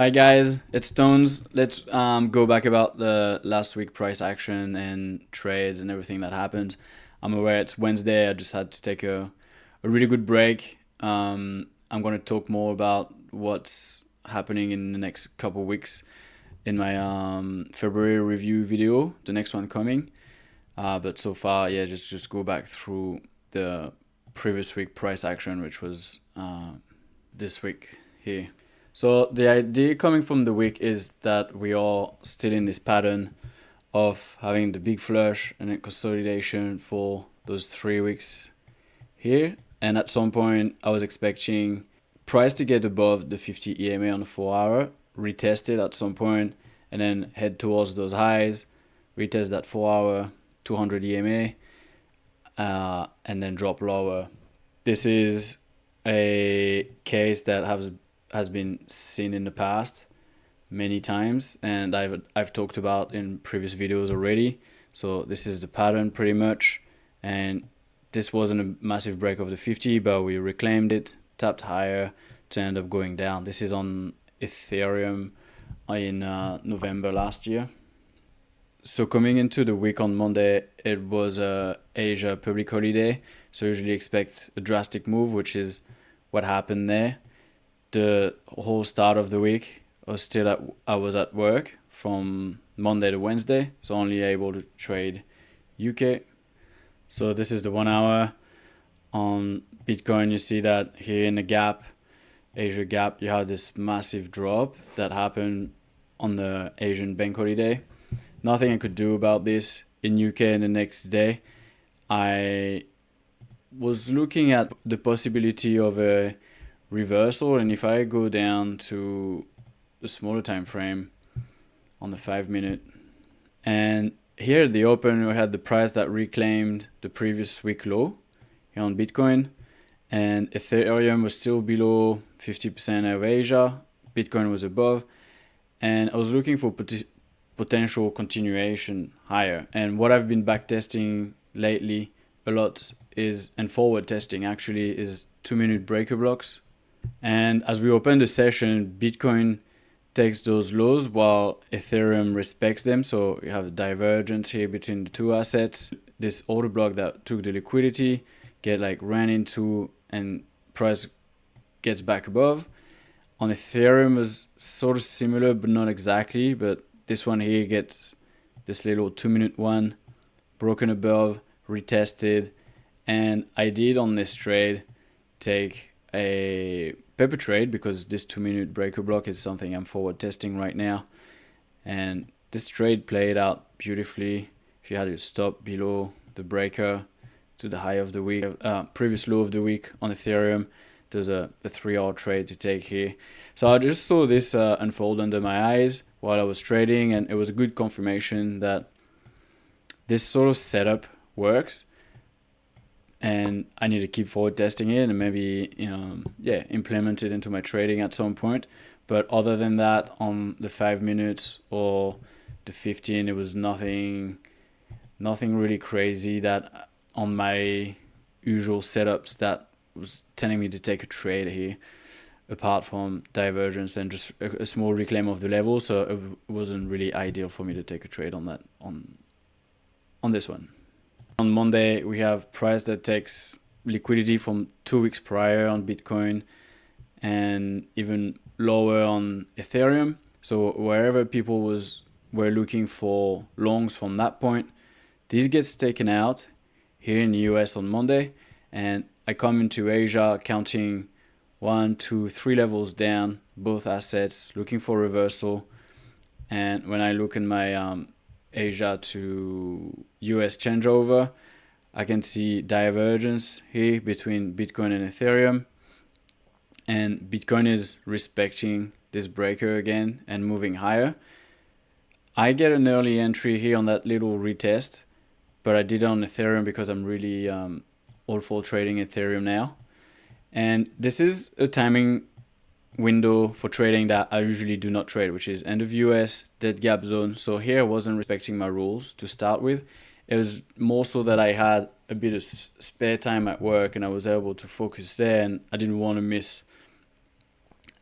Hi guys, it's Stones. Let's go back about the last week price action and trades and everything that happened. I'm aware it's Wednesday. I just had to take a really good break. I'm going to talk more about what's happening in the next couple weeks in my February review video, the next one coming. But so far, yeah, just go back through the previous week price action, which was this week here. So the idea coming from the week is that we are still in this pattern of having the big flush and then consolidation for those 3 weeks here. And at some point, I was expecting price to get above the 50 EMA on the 4 hour, retest it at some point, and then head towards those highs, retest that 4 hour, 200 EMA, and then drop lower. This is a case that has been seen in the past many times, and I've talked about in previous videos already. So this is the pattern pretty much, and this wasn't a massive break of the 50, but we reclaimed it, tapped higher to end up going down. This is on Ethereum in November last year. So coming into the week on Monday, it was a Asia public holiday, so usually expect a drastic move, which is what happened there. The whole start of the week, I was at work from Monday to Wednesday, so only able to trade UK. So this is the 1 hour on Bitcoin. You see that here in the gap, Asia gap, you had this massive drop that happened on the Asian bank holiday. Nothing I could do about this. In UK in the next day, I was looking at the possibility of a reversal, and if I go down to the smaller time frame on the 5 minute, and here at the open we had the price that reclaimed the previous week low here on Bitcoin, and Ethereum was still below 50% of Asia, Bitcoin was above, and I was looking for potential continuation higher. And what I've been backtesting lately a lot is, and forward testing actually, is 2 minute breaker blocks. And as we open the session, Bitcoin takes those lows while Ethereum respects them. So you have a divergence here between the two assets. This order block that took the liquidity ran into, and price gets back above. On Ethereum was sort of similar, but not exactly. But this one here gets this little 2 minute one broken above, retested, and I did on this trade take a paper trade because this 2 minute breaker block is something I'm forward testing right now, and this trade played out beautifully. If you had to stop below the breaker to the high of the week, previous low of the week on Ethereum, there's a 3 hour trade to take here. So I just saw this unfold under my eyes while I was trading, and it was a good confirmation that this sort of setup works, and I need to keep forward testing it and maybe implement it into my trading at some point. But other than that, on the 5 minutes or the 15, it was nothing really crazy that on my usual setups that was telling me to take a trade here, apart from divergence and just a small reclaim of the level. So it wasn't really ideal for me to take a trade on that on this one. On Monday, we have price that takes liquidity from 2 weeks prior on Bitcoin and even lower on Ethereum. So wherever people were looking for longs from that point, this gets taken out here in the US on Monday, and I come into Asia counting 1, 2, 3 levels down, both assets, looking for reversal. And when I look in my Asia to US changeover, I can see divergence here between Bitcoin and Ethereum, and Bitcoin is respecting this breaker again and moving higher. I get an early entry here on that little retest, but I did it on Ethereum because I'm really all for trading Ethereum now. And this is a timing window for trading that I usually do not trade, which is end of US, dead gap zone. So here I wasn't respecting my rules to start with. It was more so that I had a bit of spare time at work and I was able to focus there, and I didn't want to miss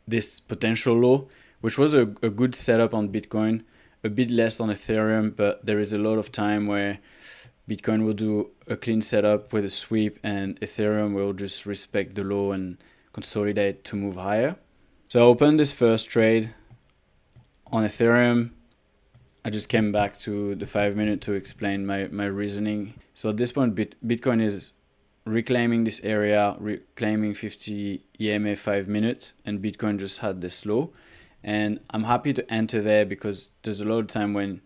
this potential low, which was a good setup on Bitcoin, a bit less on Ethereum, but there is a lot of time where Bitcoin will do a clean setup with a sweep and Ethereum will just respect the low and consolidate to move higher. So I opened this first trade on Ethereum. I just came back to the 5 minute to explain my reasoning. So at this point, Bitcoin is reclaiming this area, reclaiming 50 EMA 5 minutes, and Bitcoin just had this low. And I'm happy to enter there because there's a lot of time when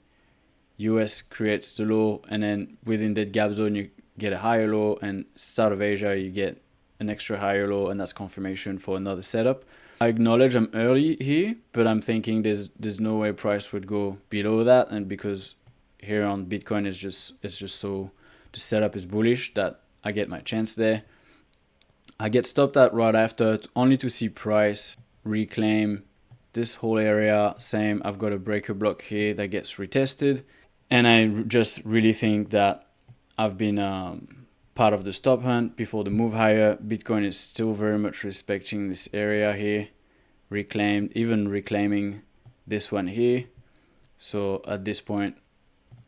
US creates the low and then within that gap zone you get a higher low, and start of Asia you get an extra higher low, and that's confirmation for another setup. I acknowledge I'm early here, but I'm thinking there's no way price would go below that, and because here on Bitcoin it's just so the setup is bullish that I get my chance there. I get stopped at right after only to see price reclaim this whole area. Same, I've got a breaker block here that gets retested, and I just really think that I've been part of the stop hunt before the move higher. Bitcoin is still very much respecting this area here, even reclaiming this one here. So at this point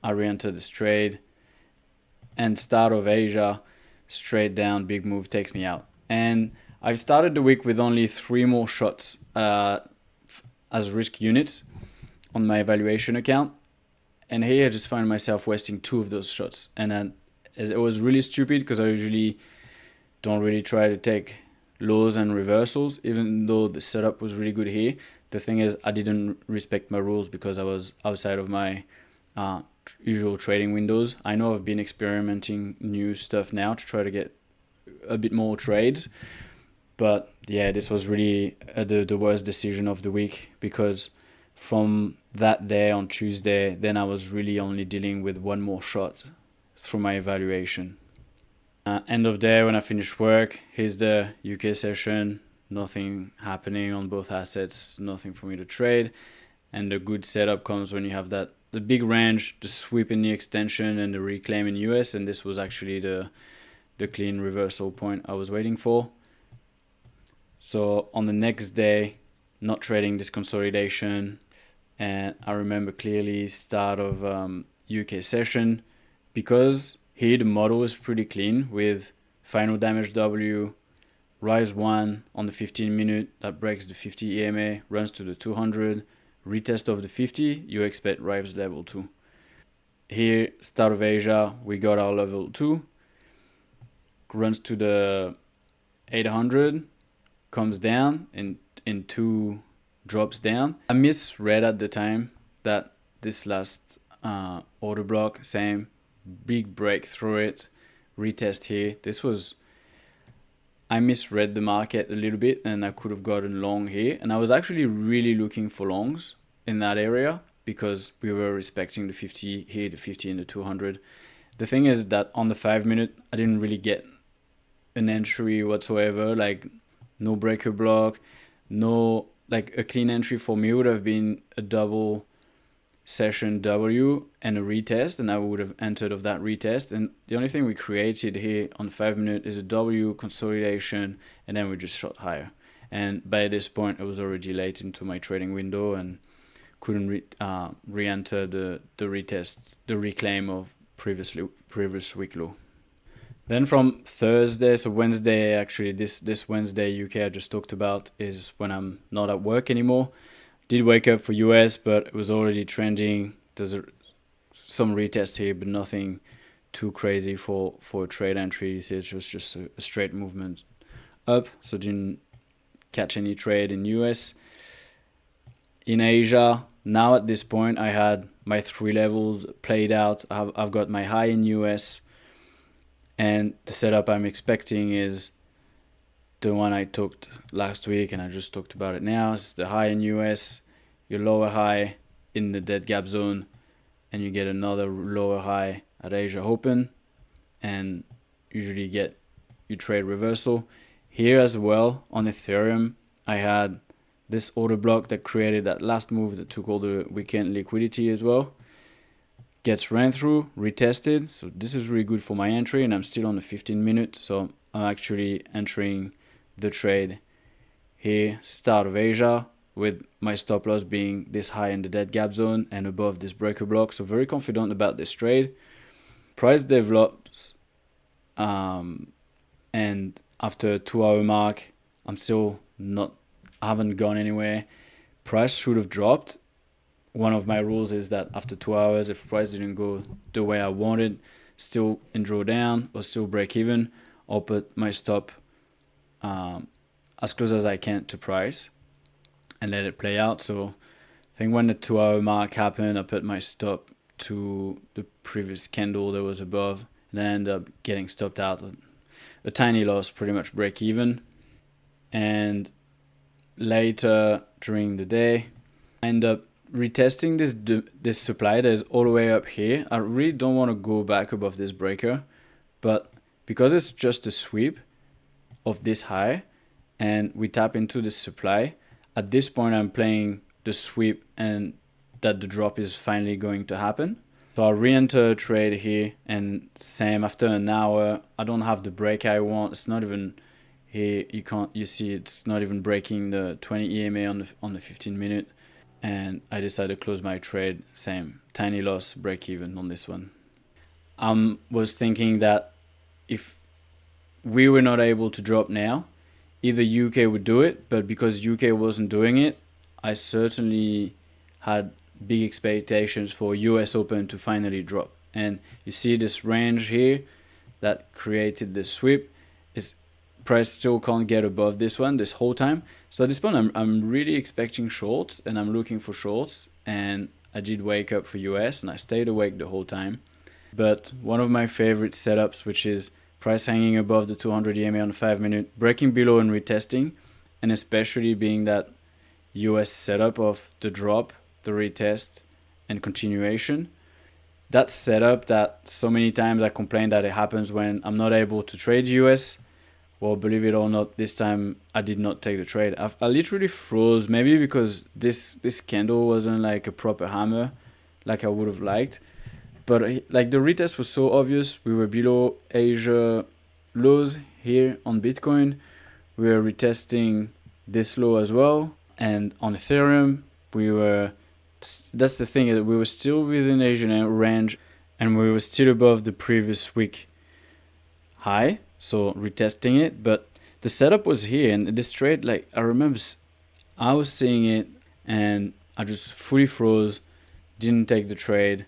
I re-enter this trade, and start of Asia straight down, big move takes me out. And I've started the week with only 3 more shots as risk units on my evaluation account, and here I just find myself wasting 2 of those shots. And it was really stupid because I usually don't really try to take lows and reversals, even though the setup was really good here. The thing is, I didn't respect my rules because I was outside of my usual trading windows. I know I've been experimenting new stuff now to try to get a bit more trades, but yeah, this was really the worst decision of the week, because from that day on Tuesday, then I was really only dealing with 1 more shot through my evaluation. End of day when I finished work, here's the UK session, nothing happening on both assets, nothing for me to trade. And the good setup comes when you have the big range, the sweep in the extension and the reclaim in US, and this was actually the clean reversal point I was waiting for. So on the next day, not trading this consolidation, and I remember clearly start of UK session, because here the model is pretty clean with final damage W, rise 1 on the 15 minute that breaks the 50 EMA, runs to the 200, retest of the 50, you expect rise level 2. Here, start of Asia, we got our level 2, runs to the 800, comes down in 2 drops down. I misread at the time that this last order block, same, big break through it, retest here. I misread the market a little bit, and I could have gotten long here, and I was actually really looking for longs in that area because we were respecting the 50 here, the 50 and the 200. The thing is that on the 5 minute I didn't really get an entry whatsoever, like no breaker block, no, like a clean entry for me would have been a double session W and a retest, and I would have entered of that retest. And the only thing we created here on 5 minute is a W consolidation, and then we just shot higher. And by this point it was already late into my trading window and couldn't re-enter the retest, the reclaim of previous week low. Then from Thursday, so Wednesday, actually this Wednesday UK I just talked about is when I'm not at work anymore. Did wake up for US, but it was already trending. There's some retest here, but nothing too crazy for a trade entry. So it was just a straight movement up, so didn't catch any trade in US. In Asia, now at this point, I had my 3 levels played out. I've got my high in US, and the setup I'm expecting is the one I talked last week, and I just talked about it now. It's the high in US, your lower high in the dead gap zone, and you get another lower high at Asia Open, and usually you trade reversal. Here as well on Ethereum, I had this order block that created that last move that took all the weekend liquidity as well. Gets ran through, retested, so this is really good for my entry, and I'm still on the 15 minute, so I'm actually entering the trade here, start of Asia, with my stop loss being this high in the dead gap zone and above this breaker block. So very confident about this trade. Price develops, and after 2 hour mark, I haven't gone anywhere. Price should have dropped. One of my rules is that after 2 hours, if price didn't go the way I wanted, still in drawdown or still break even, I'll put my stop as close as I can to price and let it play out. So I think when the 2 hour mark happened, I put my stop to the previous candle that was above, and I ended up getting stopped out. A tiny loss, pretty much break even. And later during the day, I end up retesting this supply that is all the way up here. I really don't want to go back above this breaker, but because it's just a sweep of this high and we tap into this supply, at this point I'm playing the sweep and that the drop is finally going to happen. So I'll re-enter a trade here, and same after an hour, I don't have the break I want. It's not even here. You see it's not even breaking the 20 EMA on the 15 minute. And I decided to close my trade. Same, tiny loss, break even on this one. I was thinking that if we were not able to drop now, either UK would do it, but because UK wasn't doing it, I certainly had big expectations for US Open to finally drop. And you see this range here that created this sweep. Price still can't get above this one this whole time. So at this point, I'm really expecting shorts, and I'm looking for shorts. And I did wake up for US, and I stayed awake the whole time. But one of my favorite setups, which is price hanging above the 200 EMA on the 5 minute, breaking below and retesting, and especially being that US setup of the drop, the retest, and continuation. That setup that so many times I complain that it happens when I'm not able to trade US. Well, believe it or not, this time I did not take the trade. I literally froze, maybe because this candle wasn't like a proper hammer like I would have liked. But like the retest was so obvious. We were below Asia lows here on Bitcoin. We were retesting this low as well. And on Ethereum, that's the thing, we were still within Asian range, and we were still above the previous week high. So retesting it, but the setup was here, and this trade, like I remember I was seeing it and I just fully froze, didn't take the trade.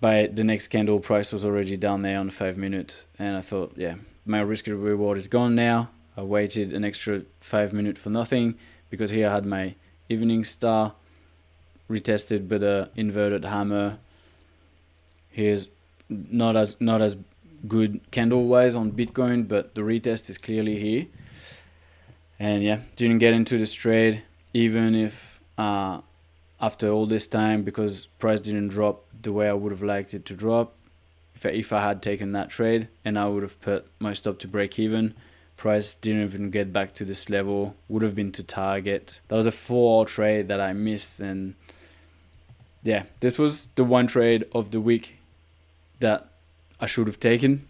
By the next candle, price was already down there on the 5 minute, and I thought, yeah, my risk reward is gone now. I waited an extra 5 minutes for nothing, because here I had my evening star retested by the inverted hammer. Here's not as good candle wise on Bitcoin, but the retest is clearly here. And yeah, didn't get into this trade, even if after all this time, because price didn't drop the way I would have liked it to drop. If I had taken that trade, and I would have put my stop to break even, price didn't even get back to this level, would have been to target. That was a 4-hour trade that I missed. And yeah, this was the one trade of the week that I should have taken.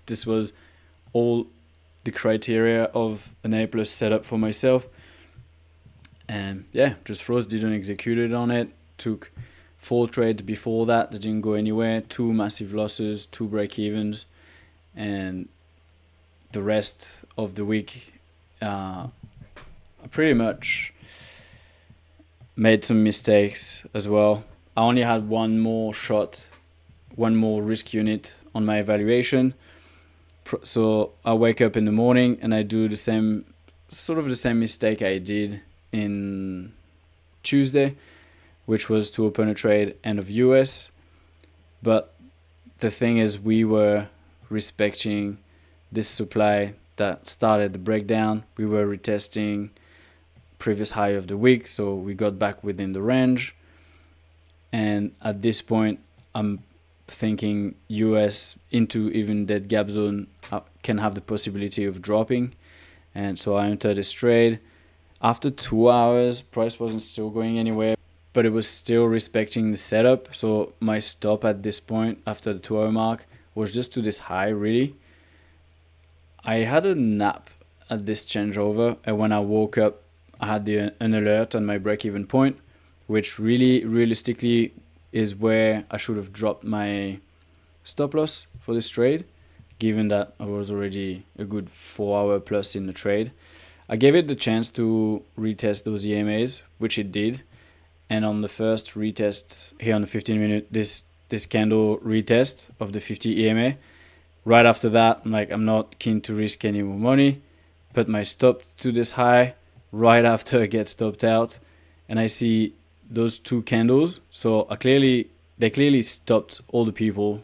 This was all the criteria of an A+ setup for myself. And yeah, just froze, didn't execute it on it. Took 4 trades before that didn't go anywhere. 2 massive losses, 2 break-evens. And the rest of the week, I pretty much made some mistakes as well. I only had one more risk unit on my evaluation. So I wake up in the morning and I do the same mistake I did in Tuesday, which was to open a trade end of US. But the thing is, we were respecting this supply that started the breakdown. We were retesting previous high of the week, so we got back within the range. And at this point, I'm thinking US into even that gap zone can have the possibility of dropping. And so I entered this trade. After 2 hours, price wasn't still going anywhere, but it was still respecting the setup. So my stop at this point after the 2 hour mark was just to this high, really. I had a nap at this changeover, and when I woke up, I had an alert on my break-even point, which really realistically is where I should have dropped my stop loss for this trade, given that I was already a good 4 hour plus in the trade. I gave it the chance to retest those EMAs, which it did. And on the first retest here on the 15-minute, this candle retest of the 50 EMA, right after that, I'm not keen to risk any more money. Put my stop to this high right after I get stopped out, and I see those two candles. So they clearly stopped all the people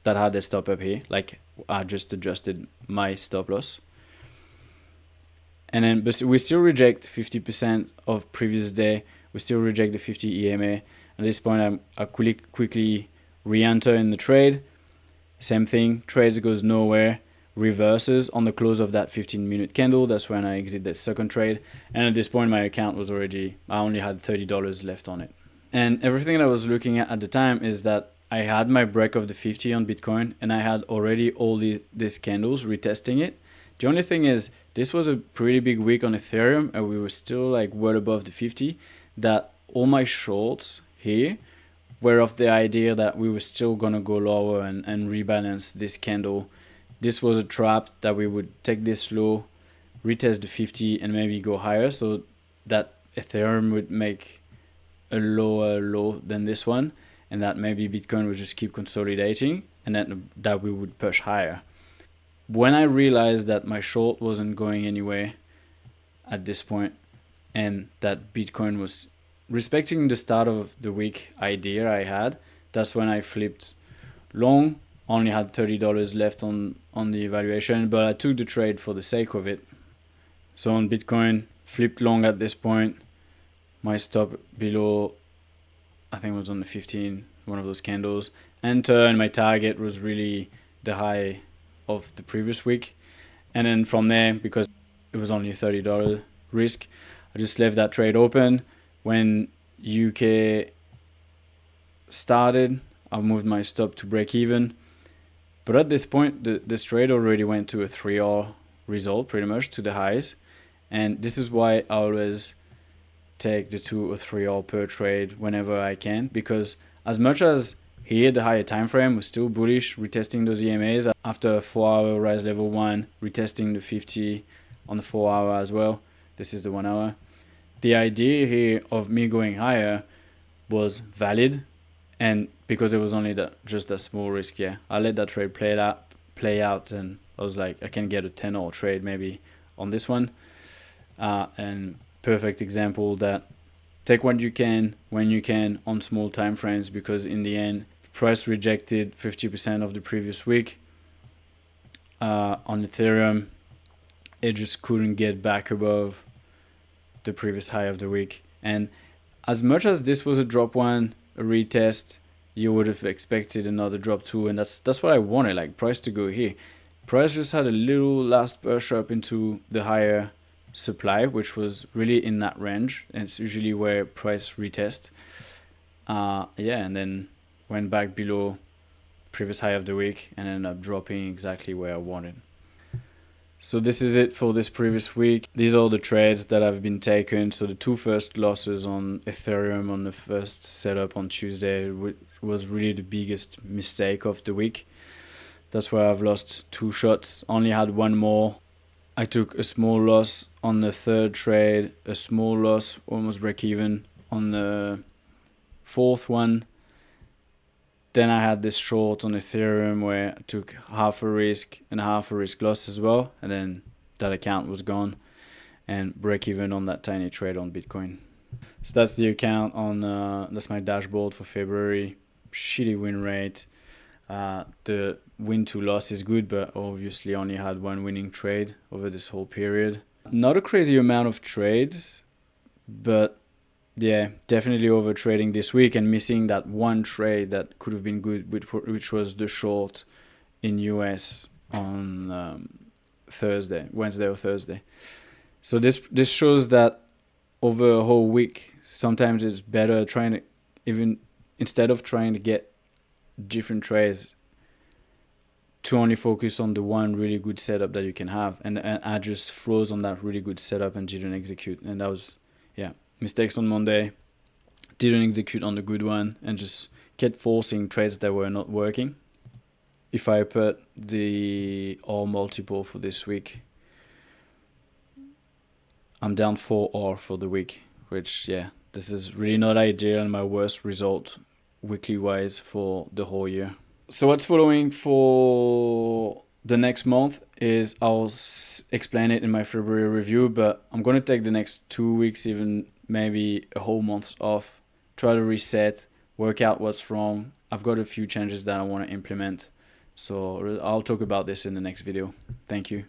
that had their stop up here. Like, I just adjusted my stop loss. And then, but we still reject 50% of previous day. We still reject the 50 EMA. At this point, I quickly re-enter in the trade. Same thing, trades goes nowhere, reverses on the close of that 15-minute candle. That's when I exit the second trade. And at this point, my account was I only had $30 left on it. And everything that I was looking at the time is that I had my break of the 50 on Bitcoin, and I had already all these candles retesting it. The only thing is, this was a pretty big week on Ethereum, and we were still like well above the 50, that all my shorts here were of the idea that we were still going to go lower and rebalance this candle. This was a trap that we would take this low, retest the 50, and maybe go higher, so that Ethereum would make a lower low than this one, and that maybe Bitcoin would just keep consolidating, and that we would push higher. When I realized that my short wasn't going anywhere at this point, and that Bitcoin was respecting the start of the week idea I had, that's when I flipped long. Only had $30 left on the evaluation, but I took the trade for the sake of it. So on Bitcoin, flipped long at this point. My stop below, I think it was on the 15, one of those candles. Enter, and my target was really the high of the previous week. And then from there, because it was only a $30 risk, I just left that trade open. When UK started, I moved my stop to break even. But at this point, this trade already went to a 3R result, pretty much, to the highs. And this is why I always take the 2 or 3R per trade whenever I can, because as much as here the higher time frame was still bullish, retesting those EMAs after a 4-hour rise level 1, retesting the 50 on the 4-hour as well. This is the 1 hour. The idea here of me going higher was valid, and because it was only just that small risk, yeah, I let that trade play out, and I was like, I can get a 10-hour trade maybe on this one. And perfect example that take what you can when you can on small time frames, because in the end, price rejected 50% of the previous week on Ethereum. It just couldn't get back above the previous high of the week. And as much as this was a drop 1, a retest, you would have expected another drop 2, and that's what I wanted, like price to go here. Price just had a little last push up into the higher supply, which was really in that range, and it's usually where price retest. And then went back below previous high of the week and ended up dropping exactly where I wanted. So this is it for this previous week. These are the trades that have been taken. So the 2 first losses on Ethereum on the first setup on Tuesday was really the biggest mistake of the week. That's where I've lost 2 shots. Only had 1 more. I took a small loss on the 3rd trade, a small loss, almost break even on the 4th one. Then I had this short on Ethereum where I took half a risk and half a risk loss as well. And then that account was gone, and break even on that tiny trade on Bitcoin. So that's the account that's my dashboard for February. Shitty win rate. The win to loss is good, but obviously only had 1 winning trade over this whole period. Not a crazy amount of trades, but yeah, definitely over trading this week and missing that 1 trade that could have been good, which was the short in US on Wednesday or Thursday. So this shows that over a whole week, sometimes it's better instead of trying to get different trades, to only focus on the one really good setup that you can have, and I just froze on that really good setup and didn't execute, and that was, yeah, mistakes on Monday. Didn't execute on the good one and just kept forcing trades that were not working. If I put the R multiple for this week, I'm down 4 R for the week, which, yeah, this is really not ideal and my worst result weekly wise for the whole year. So what's following for the next month is I'll explain it in my February review, but I'm going to take the next 2 weeks, even maybe a whole month off, try to reset, work out what's wrong. I've got a few changes that I want to implement. So I'll talk about this in the next video. Thank you.